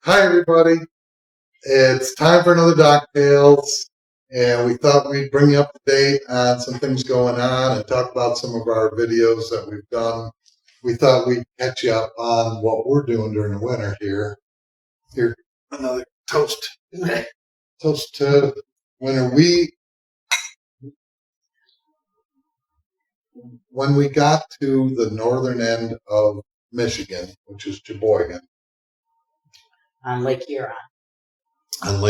Hi, everybody. It's time for another Docktails, and we thought we'd bring you up to date on some things going on and talk about some of our videos that we've done. We thought we'd catch you up on what we're doing during the winter here. Here, another toast. Toast to winter. When we got to the northern end of Michigan, which is Sheboygan, on Lake Huron. And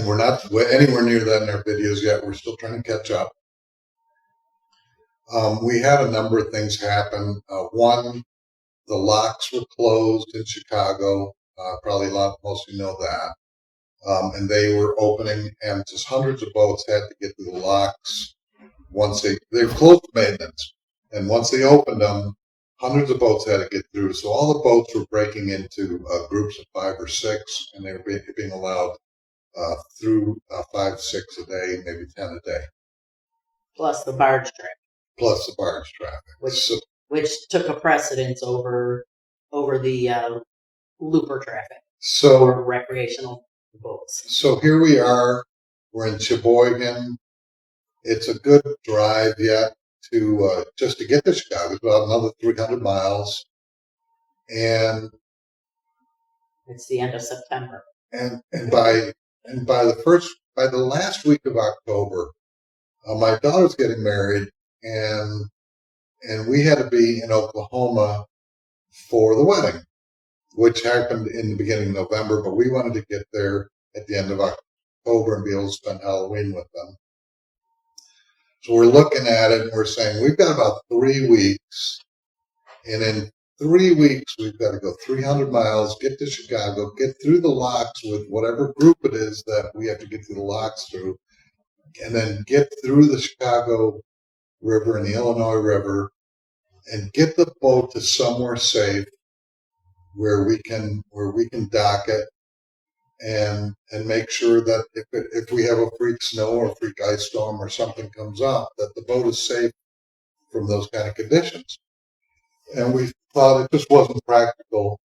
we're not anywhere near that in our videos yet. We're still trying to catch up. We had a number of things happen. One, the locks were closed in Chicago. Probably most of you know that. And they were opening, and just hundreds of boats had to get through the locks. Once they were closed to maintenance, and once they opened them, hundreds of boats had to get through. So all the boats were breaking into groups of 5 or 6, and they were being allowed through 5, 6 a day, maybe 10 a day. Plus the barge traffic. Which took a precedence over the looper traffic. Or recreational boats. So here we are. We're in Sheboygan. It's a good drive yet to just to get to Chicago. It's about another 300 miles, and it's the end of September. And by the last week of October, my daughter's getting married, and we had to be in Oklahoma for the wedding, which happened in the beginning of November. But we wanted to get there at the end of October and be able to spend Halloween with them. So we're looking at it and we're saying we've got about 3 weeks, and in 3 weeks we've got to go 300 miles, get to Chicago, get through the locks with whatever group it is that we have to get through the locks through, and then get through the Chicago River and the Illinois River, and get the boat to somewhere safe where we can dock it, and make sure that if we have a freak snow or a freak ice storm or something comes up, that the boat is safe from those kind of conditions. And we thought it just wasn't practical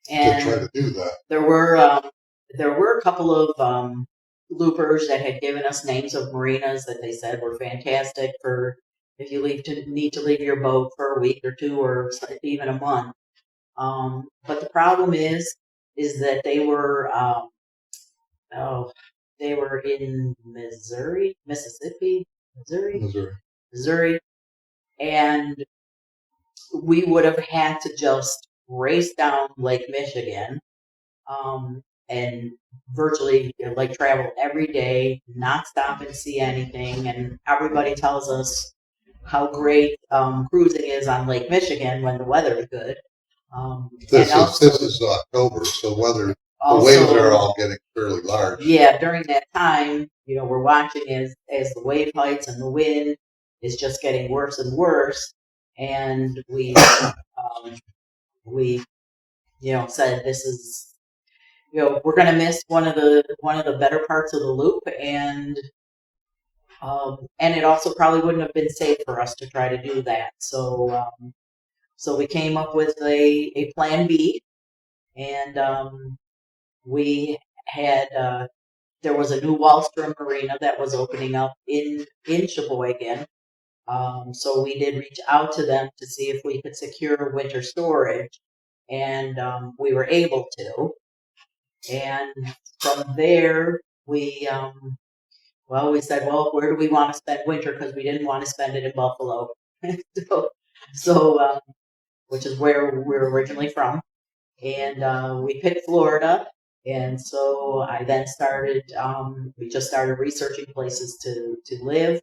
to try to do that. There were a couple of loopers that had given us names of marinas that they said were fantastic for if you need to leave your boat for a week or 2 or even a month. But the problem is that they were in Missouri, and we would have had to just race down Lake Michigan, and virtually travel every day, not stop and see anything. And everybody tells us how great cruising is on Lake Michigan when the weather is good. This is October, so the waves are all getting fairly large. Yeah, during that time, we're watching as the wave heights and the wind is just getting worse and worse, and we said this is we're going to miss one of the better parts of the loop, and it also probably wouldn't have been safe for us to try to do that. So we came up with a plan B, and we had there was a new Wallstrom Marina that was opening up in Sheboygan. So we did reach out to them to see if we could secure winter storage, and we were able to. And from there, we said, where do we want to spend winter? Because we didn't want to spend it in Buffalo. So which is where we're originally from. And we picked Florida. And so I then we just started researching places to live.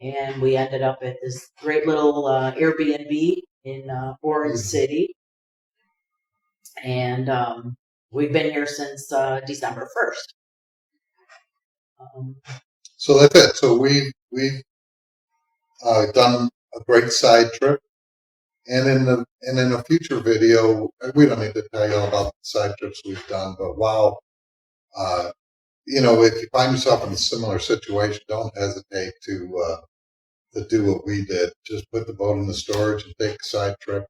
And we ended up at this great little Airbnb in Orange City. And we've been here since December 1st. So that's it. So we've done a great side trip. And in a future video, we don't need to tell you all about the side trips we've done, but wow, if you find yourself in a similar situation, don't hesitate to do what we did. Just put the boat in the storage and take a side trip.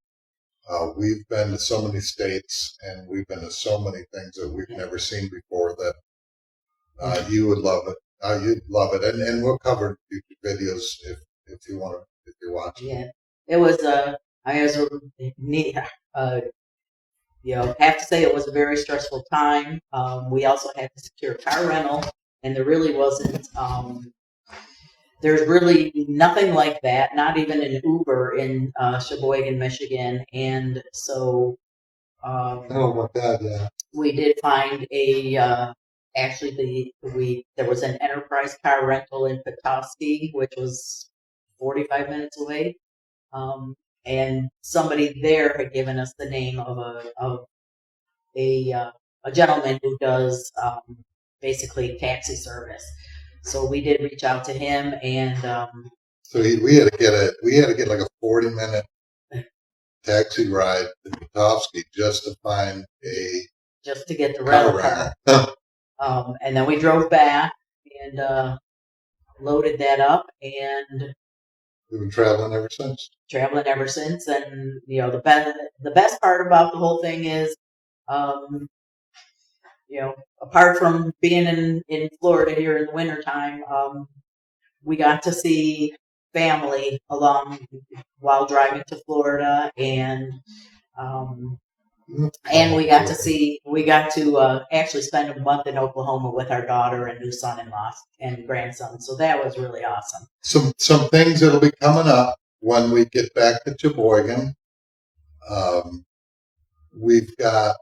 We've been to so many states, and we've been to so many things that we've never seen before that you would love it. You'd love it, and we'll cover future videos if you want to, if you're watching. Yeah, it was neat. Have to say it was a very stressful time. We also had to secure car rental, and there really wasn't. There's really nothing like that. Not even an Uber in Sheboygan, Michigan, and so. Oh my God! Yeah. We did find there was an enterprise car rental in Petoskey, which was 45 minutes away, and somebody there had given us the name of a gentleman who does basically taxi service. So we did reach out to him, and so we had to get like a 40-minute taxi ride to Petoskey just to get the rental car. And then we drove back and loaded that up, and we've been traveling ever since. And the best part about the whole thing is, apart from being in Florida here in the wintertime, we got to see family while driving to Florida, and we got to actually spend a month in Oklahoma with our daughter and new son-in-law and grandson. So that was really awesome. Some things that'll be coming up when we get back to Sheboygan. We've got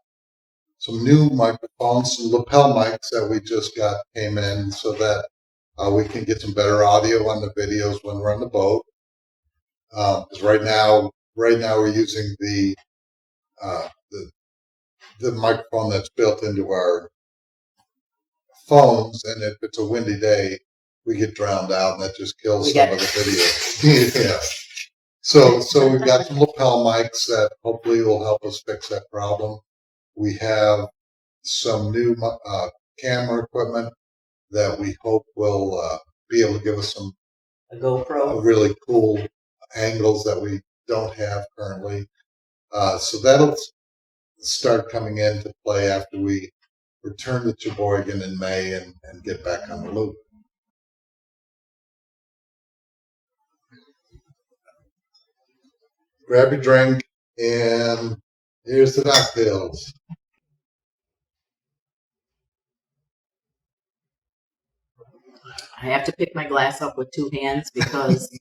some new microphones, some lapel mics that we just came in, so that we can get some better audio on the videos when we're on the boat. Because right now we're using the microphone that's built into our phones, and if it's a windy day, we get drowned out, and that just kills some of the videos. Yeah. So we've got some lapel mics that hopefully will help us fix that problem. We have some new camera equipment that we hope will be able to give us a GoPro, really cool angles that we don't have currently. So that'll start coming into play after we return to Sheboygan in May and get back on the loop. Grab your drink, and here's the Docktails. I have to pick my glass up with two hands because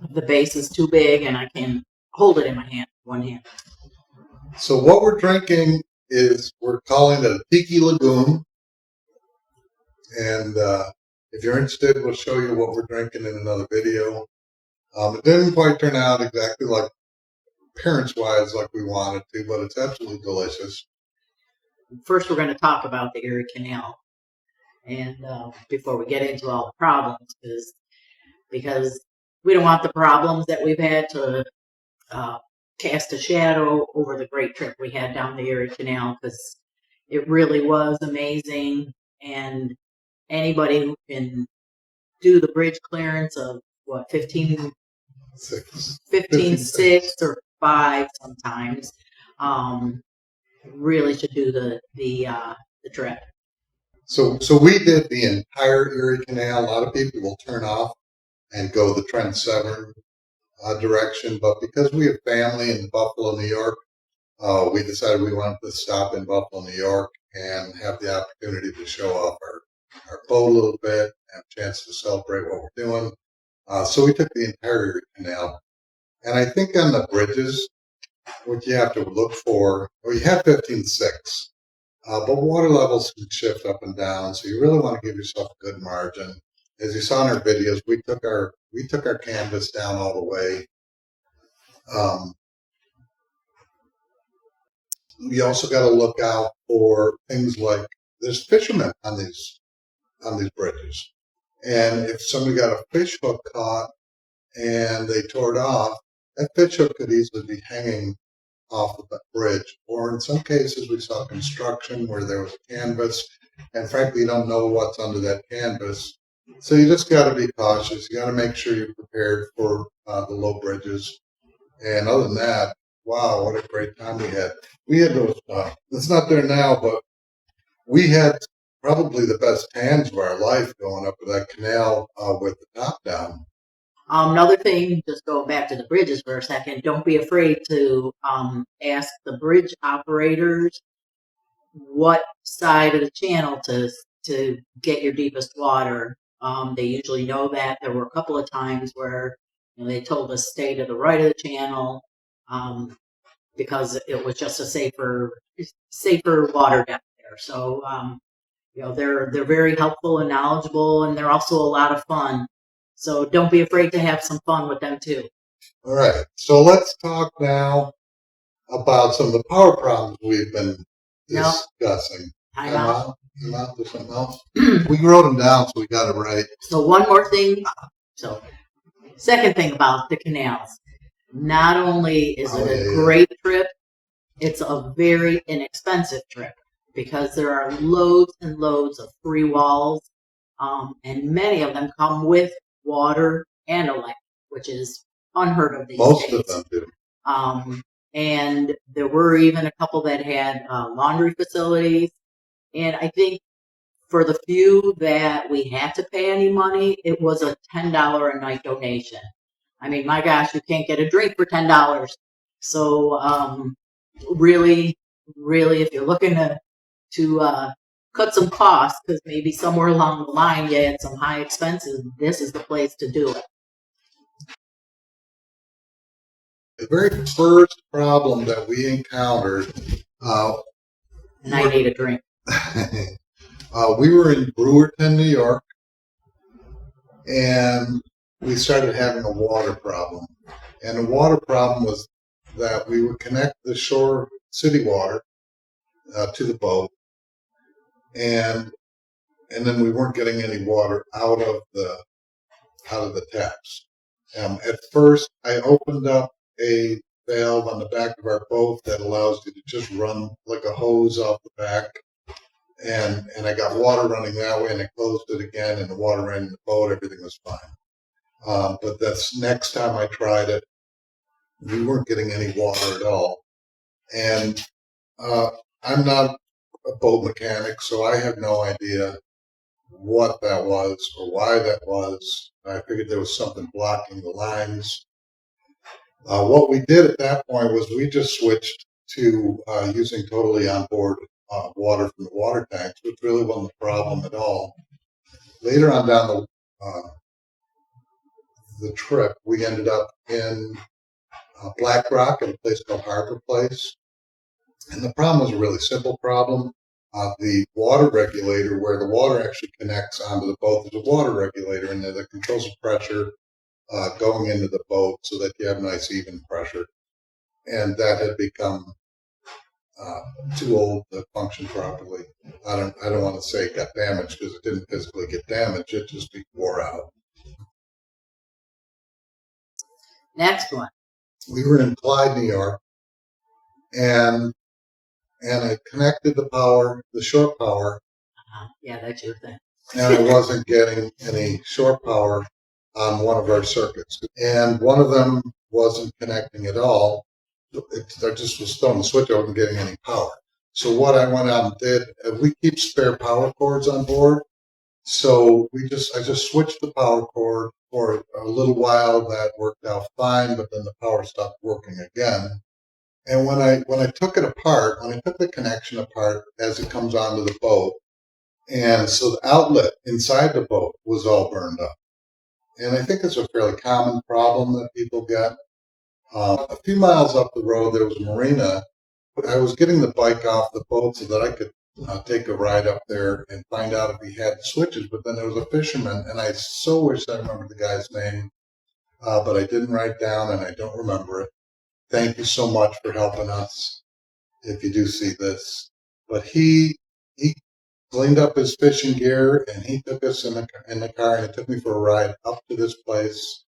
the base is too big and I can't hold it in one hand. So what we're drinking is, we're calling it a Tiki Lagoon. And if you're interested, we'll show you what we're drinking in another video. It didn't quite turn out exactly like appearance-wise like we wanted to, but it's absolutely delicious. First, we're going to talk about the Erie Canal. And before we get into all the problems, because we don't want the problems that we've had to cast a shadow over the great trip we had down the Erie Canal, because it really was amazing. And anybody who can do the bridge clearance of 15.6 or 5 sometimes, really should do the trip. So we did the entire Erie Canal. A lot of people will turn off and go the Trent Severn direction, but because we have family in Buffalo, New York, we decided we wanted to stop in Buffalo, New York, and have the opportunity to show off our boat a little bit, have a chance to celebrate what we're doing. So we took the entire Erie Canal. And I think on the bridges, what you have to look for, you have 15.6. But water levels can shift up and down, so you really want to give yourself a good margin. As you saw in our videos, we took our canvas down all the way. You also got to look out for things like, there's fishermen on these bridges, and if somebody got a fish hook caught and they tore it off, that fish hook could easily be hanging off of that bridge. Or in some cases, we saw construction where there was a canvas, and frankly, you don't know what's under that canvas. So you just got to be cautious. You got to make sure you're prepared for the low bridges. And other than that, wow, what a great time we had. We had those, it's not there now, but we had probably the best tans of our life going up to that canal with the top down. Another thing, just going back to the bridges for a second, don't be afraid to ask the bridge operators what side of the channel to get your deepest water. They usually know that. There were a couple of times where they told us stay to the right of the channel because it was just a safer water depth there. So they're very helpful and knowledgeable, and they're also a lot of fun. So don't be afraid to have some fun with them too. All right, so let's talk now about some of the power problems we've been discussing. Time out. There's something else. We wrote them down, so we got it right. So one more thing. So second thing about the canals. Not only is it a great trip, it's a very inexpensive trip because there are loads and loads of free walls, and many of them come with water and electric, which is unheard of these days. Most of them do. And there were even a couple that had laundry facilities. And I think for the few that we had to pay any money, it was a $10 a night donation. I mean, my gosh, you can't get a drink for $10. So really, if you're looking to cut some costs, because maybe somewhere along the line you had some high expenses, this is the place to do it. The very first problem that we encountered, and I need a drink. We were in Brewerton, New York, and we started having a water problem. And the water problem was that we would connect the shore city water to the boat, and then we weren't getting any water out of the taps. At first, I opened up a valve on the back of our boat that allows you to just run like a hose off the back. And I got water running that way, and I closed it again, and the water ran in the boat. Everything was fine. But that's next time I tried it, we weren't getting any water at all. And I'm not a boat mechanic, so I have no idea what that was or why that was. I figured there was something blocking the lines. What we did at that point was we just switched to using totally onboard water from the water tanks, which really wasn't a problem at all. Later on down the trip, we ended up in Black Rock at a place called Harbor Place. And the problem was a really simple problem. The water regulator, where the water actually connects onto the boat, there's a water regulator in there that controls the pressure going into the boat so that you have nice even pressure. And that had become too old to function properly. I don't want to say it got damaged because it didn't physically get damaged. It just wore out. Next one. We were in Clyde, New York, and I connected the shore power. Yeah, that's your thing. And I wasn't getting any shore power on one of our circuits. And one of them wasn't connecting at all. I just was throwing the switch. I wasn't getting any power. So what I went out and did, we keep spare power cords on board. So I just switched the power cord for a little while. That worked out fine, but then the power stopped working again. And when I took it apart, when I took the connection apart as it comes onto the boat, and so the outlet inside the boat was all burned up. And I think it's a fairly common problem that people get. A few miles up the road, there was a marina. I was getting the bike off the boat so that I could take a ride up there and find out if he had switches. But then there was a fisherman, and I so wish I remembered the guy's name, but I didn't write down, and I don't remember it. Thank you so much for helping us if you do see this. But he cleaned up his fishing gear, and he took us in the car, and he took me for a ride up to this place.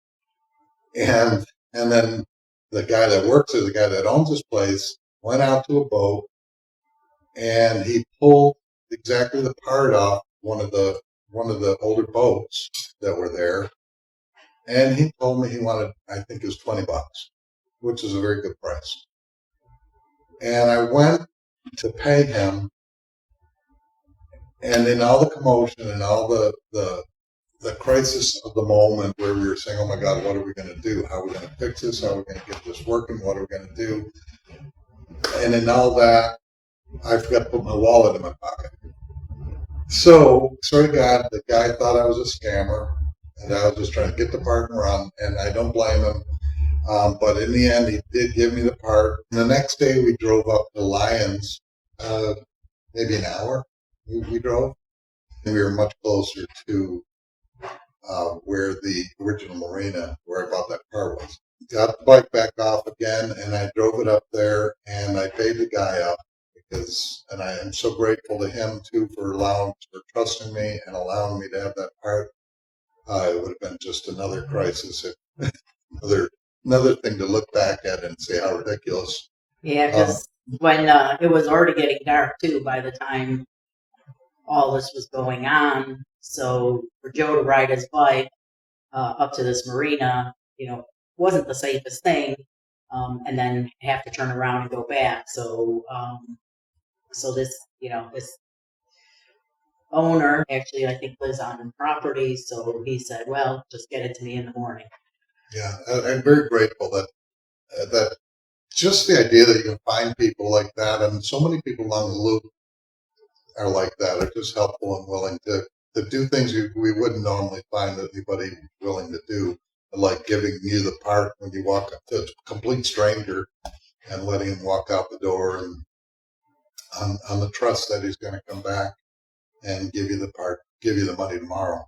And then the guy that works there, the guy that owns this place, went out to a boat, and he pulled exactly the part off one of the older boats that were there. And he told me he wanted, I think it was $20, which is a very good price. And I went to pay him, and in all the commotion and all the crisis of the moment where we were saying, oh my God, what are we going to do? How are we going to fix this? How are we going to get this working? What are we going to do? And in all that, I forgot to put my wallet in my pocket. So, swear to God, the guy thought I was a scammer, and I was just trying to get the part and run, and I don't blame him. But in the end, he did give me the part. And the next day, we drove up to Lyons, maybe an hour we drove, and we were much closer to where the original marina, where I bought that car was. Got the bike back off again, and I drove it up there, and I paid the guy up and I am so grateful to him too for trusting me and allowing me to have that part. It would have been just another crisis, another thing to look back at and say how ridiculous. Yeah, because when it was already getting dark too by the time all this was going on. So for Joe to ride his bike up to this marina, wasn't the safest thing, and then have to turn around and go back. So, so this owner actually, I think, lives on property. So he said, "Well, just get it to me in the morning." Yeah, I'm very grateful that just the idea that you can find people like that, and so many people along the loop are like that, are just helpful and willing to do things we wouldn't normally find that anybody willing to do, like giving you the part when you walk up to a complete stranger and letting him walk out the door, and on the trust that he's going to come back and give you the part, give you the money tomorrow.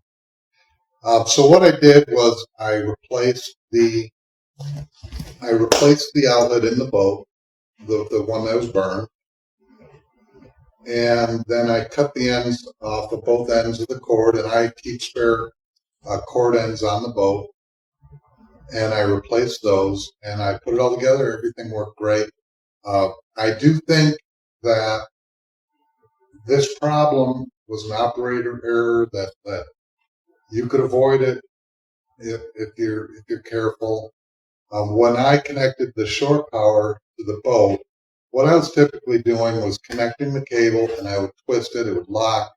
So what I did was I replaced the outlet in the boat, the one that was burned, and then I cut the ends off of both ends of the cord, and I keep spare cord ends on the boat, and I replaced those, and I put it all together. Everything worked great. I do think that this problem was an operator error that you could avoid it if you're careful. When I connected the shore power to the boat, what I was typically doing was connecting the cable, and I would twist it, it would lock,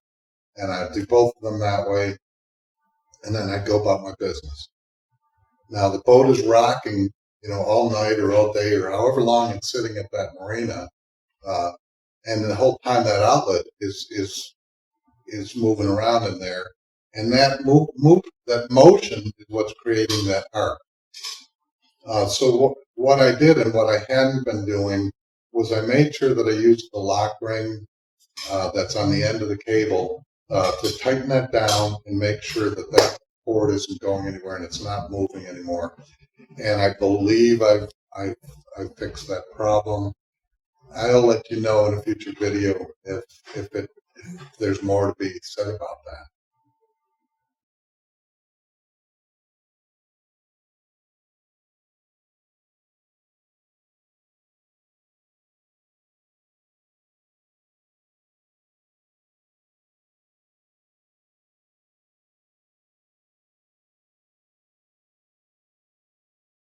and I'd do both of them that way, and then I'd go about my business. Now the boat is rocking, all night or all day or however long it's sitting at that marina, and the whole time that outlet is moving around in there, and that that motion is what's creating that arc. So what I did and what I hadn't been doing was I made sure that I used the lock ring that's on the end of the cable to tighten that down and make sure that cord isn't going anywhere and it's not moving anymore. And I believe I've fixed that problem. I'll let you know in a future video if there's more to be said about that.